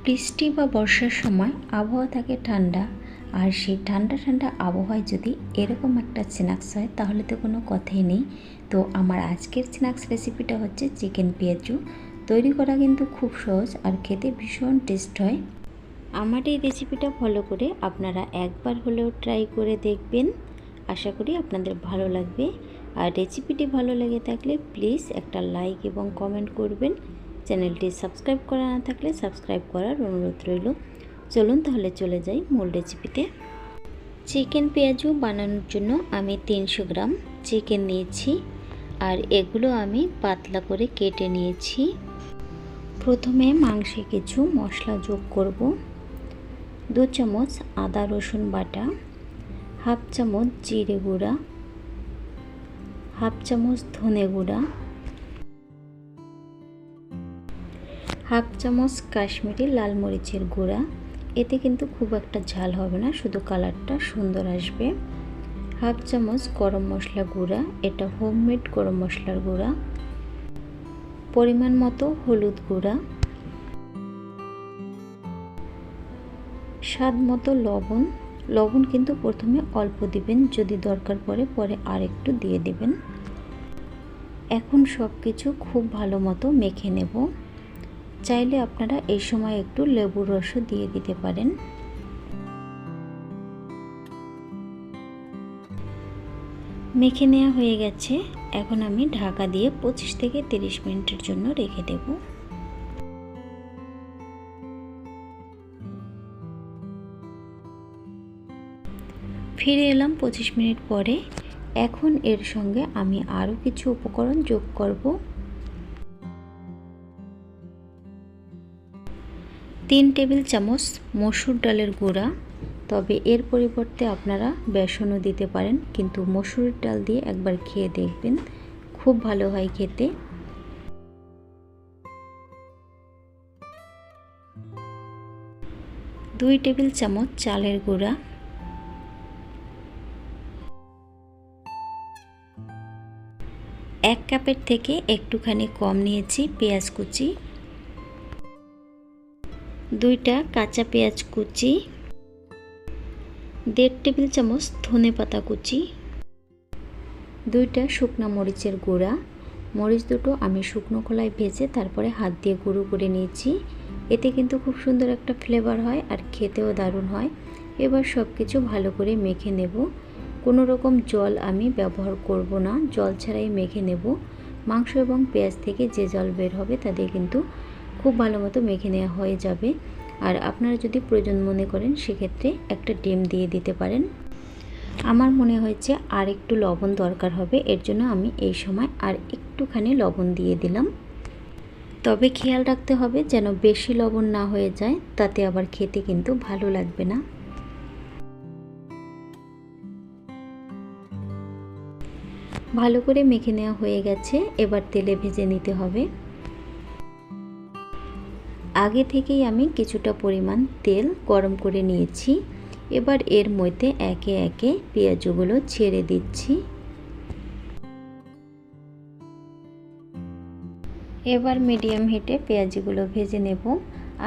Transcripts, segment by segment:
বৃষ্টি বা বর্ষার সময় আবহাওয়া থাকে ঠান্ডা, আর সেই ঠান্ডা ঠান্ডা আবহাওয়ায় যদি এরকম একটা স্ন্যাক্স হয় তাহলে তো কোনো কথাই নেই। তো আমার আজকের স্ন্যাক্স রেসিপিটা হচ্ছে চিকেন পেঁয়াজু। তৈরি করা কিন্তু খুব সহজ আর খেতে ভীষণ টেস্ট হয়। আমার এই রেসিপিটা ফলো করে আপনারা একবার হলেও ট্রাই করে দেখবেন। আশা করি আপনাদের ভালো লাগবে। আর রেসিপিটি ভালো লেগে থাকলে প্লিজ একটা লাইক এবং কমেন্ট করবেন। চ্যানেলটি সাবস্ক্রাইব করা না থাকলে সাবস্ক্রাইব করার অনুরোধ রইল। চলুন তাহলে চলে যাই মূল রেসিপিতে। চিকেন পেঁয়াজু বানানোর জন্য আমি 300 গ্রাম চিকেন নিয়েছি, আর এগুলো আমি পাতলা করে কেটে নিয়েছি। প্রথমে মাংসে কিছু মশলা যোগ করব। 2 চামচ আদা রসুন বাটা, হাফ চামচ জিরে গুঁড়া, হাফ চামচ ধনে গুঁড়া, হাফ চামচ কাশ্মীরি লাল মরিচের গুঁড়া। এতে কিন্তু খুব একটা ঝাল হবে না, শুধু কালারটা সুন্দর আসবে। হাফ চামচ গরম মশলা গুঁড়া, এটা হোমমেড গরম মশলার গুঁড়া। পরিমাণ মতো হলুদ গুঁড়া, স্বাদ মতো লবণ। লবণ কিন্তু প্রথমে অল্প দিবেন, যদি দরকার পড়ে পরে আর একটু দিয়ে দিবেন। এখন সব কিছু খুব ভালো মতো মেখে নেব। চাইলে আপনারা এই সময় একটু লেবুর রসও দিয়ে দিতে পারেন। মেখে নেওয়া হয়ে গেছে। এখন আমি ঢাকা দিয়ে 25 থেকে 30 মিনিটের জন্য রেখে দেব। ফিরে এলাম 25 মিনিট পরে। এখন এর সঙ্গে আমি আরও কিছু উপকরণ যোগ করব। 3 টেবিল চামচ মসুর ডালের গুঁড়া, তবে এর পরিবর্তে আপনারা বেসনও দিতে পারেন, কিন্তু মসুর ডাল দিয়ে একবার খেয়ে দেখবেন, খুব ভালো হয় খেতে। 2 টেবিল চামচ চালের গুঁড়া, 1 কাপের থেকে একটুখানি কম নিয়েছি পেঁয়াজ কুচি, 2টা কাঁচা পেঁয়াজ কুচি, 1.5 টেবিল চামচ ধনে পাতা কুচি, 2টা শুকনো মরিচের গুঁড়া। মরিচ দুটো আমি শুকনো খোলায় ভেজে তারপরে হাত দিয়ে গুঁড়ো করে নিয়েছি। এতে কিন্তু খুব সুন্দর একটা ফ্লেভার হয় আর খেতেও দারুণ হয়। এবার সব কিছু ভালো করে মেখে নেব। কোনো রকম জল আমি ব্যবহার করব না, জল ছাড়াই মেখে নেব। মাংস এবং পেঁয়াজ থেকে যে জল বের হবে তাতে কিন্তু খুব ভালো মতো মেখে নেওয়া হয়ে যাবে। আর আপনারা যদি প্রয়োজন মনে করেন সেক্ষেত্রে একটা ডিম দিয়ে দিতে পারেন। আমার মনে হয়েছে আর একটু লবণ দরকার হবে, এর জন্য আমি এই সময় আর একটুখানি লবণ দিয়ে দিলাম। তবে খেয়াল রাখতে হবে যেন বেশি লবণ না হয়ে যায়, তাতে আবার খেতে কিন্তু ভালো লাগবে না। ভালো করে মেখে নেওয়া হয়ে গেছে। এবার তেলে ভেজে নিতে হবে। আগে থেকেই আমি কিছুটা পরিমাণ তেল গরম করে নিয়েছি। এবার এর মধ্যে একে একে পেঁয়াজগুলো ছেড়ে দিচ্ছি। এবার মিডিয়াম হিটে পেঁয়াজগুলো ভেজে নেব।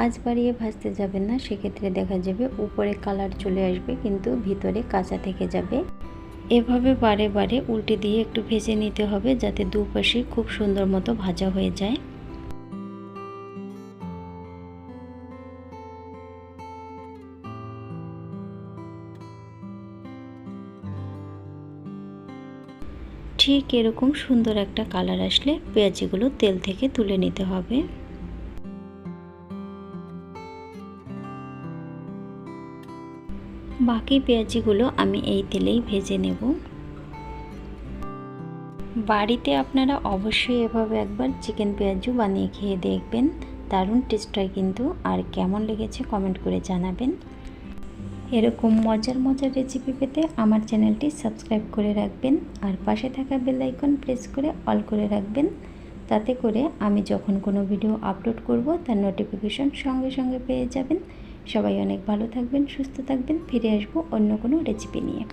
আজ বাড়িয়ে ভাজতে যাবেন না, সেক্ষেত্রে দেখা যাবে উপরে কালার চলে আসবে কিন্তু ভিতরে কাঁচা থেকে যাবে। এভাবে বারে বারে উল্টে দিয়ে একটু ভেজে নিতে হবে, যাতে দুপাশে খুব সুন্দর মতো ভাজা হয়ে যায়। ঠিক এরকম সুন্দর একটা কালার আসলে পেঁয়াজগুলো তেল থেকে তুলে নিতে হবে। বাকি পেঁয়াজগুলো আমি এই তেলেই ভেজে নেব। বাড়িতে আপনারা অবশ্যই এভাবে একবার চিকেন পেঁয়াজু বানিয়ে খেয়ে দেখবেন, দারুণ টেস্ট হয় কিন্তু। আর কেমন লেগেছে কমেন্ট করে জানাবেন। এরকম মজার মজার রেসিপি পেতে আমার চ্যানেলটি সাবস্ক্রাইব করে রাখবেন, আর পাশে থাকা বেল আইকন প্রেস করে অল করে রাখবেন। তাতে করে আমি যখন কোনো ভিডিও আপলোড করব তার নোটিফিকেশন সঙ্গে সঙ্গে পেয়ে যাবেন। সবাই অনেক ভালো থাকবেন, সুস্থ থাকবেন। ফিরে আসবো অন্য কোনো রেসিপি নিয়ে।